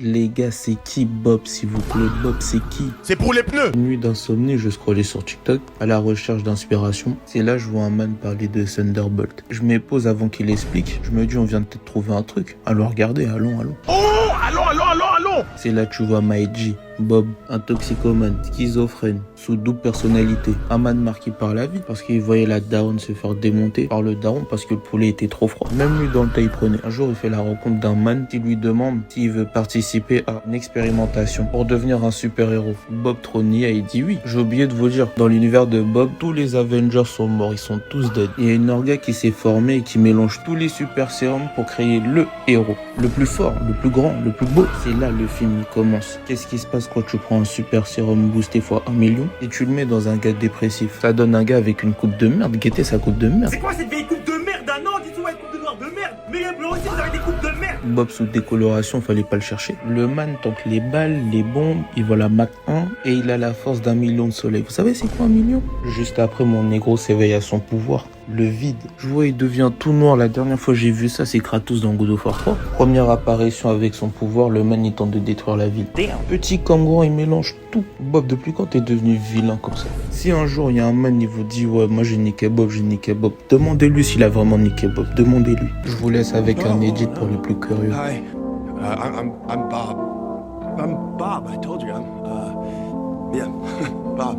Les gars, c'est qui Bob, s'il vous plaît? Bob, c'est qui? C'est pour les pneus. Une nuit d'insomnie, je scrollais sur TikTok à la recherche d'inspiration. C'est là que je vois un man parler de Thunderbolt. Je me pose avant qu'il explique. Je me dis, on vient de peut-être trouver un truc. Alors regardez, allons. Oh, allons. C'est là que tu vois Maïji, Bob, un toxicomane, schizophrène, sous double personnalité. Un man marqué par la vie parce qu'il voyait la daronne se faire démonter par le daron parce que le poulet était trop froid. Même lui dans le tas il prenait. Un jour il fait la rencontre d'un man qui lui demande s'il veut participer à une expérimentation pour devenir un super-héros. Bob Tronia il dit oui. J'ai oublié de vous dire, dans l'univers de Bob, tous les Avengers sont morts, ils sont tous dead. Il y a une orga qui s'est formée et qui mélange tous les super sérums pour créer le héros. Le plus fort, le plus grand, le plus beau. C'est là le film commence. Qu'est-ce qui se passe quand tu prends un super sérum boosté fois 1 million et tu le mets dans un gars dépressif? Ça donne un gars avec une coupe de merde. Guettez sa coupe de merde. C'est quoi cette vieille coupe de merde? Ah non, dis-toi, une coupe de noir de merde. Mais les blancs aussi, vous avez des coupes de merde. Bob sous décoloration, fallait pas le chercher. Le man tente les balles, les bombes, il voit la Mach 1 et il a la force d'1 million de soleil. Vous savez c'est quoi 1 million? Juste après, mon négro s'éveille à son pouvoir. Le vide. Je vois, il devient tout noir. La dernière fois que j'ai vu ça, c'est Kratos dans God of War 3. Première apparition avec son pouvoir, le man il tente de détruire la ville. Petit comme grand, il mélange tout. Bob, depuis quand t'es devenu vilain comme ça? Si un jour il y a un man, il vous dit ouais, moi j'ai niqué Bob, demandez-lui s'il a vraiment niqué Bob. Demandez-lui. Je vous laisse avec un edit pour les plus curieux. Hi, I'm Bob. I'm Bob. I told you, yeah, Bob.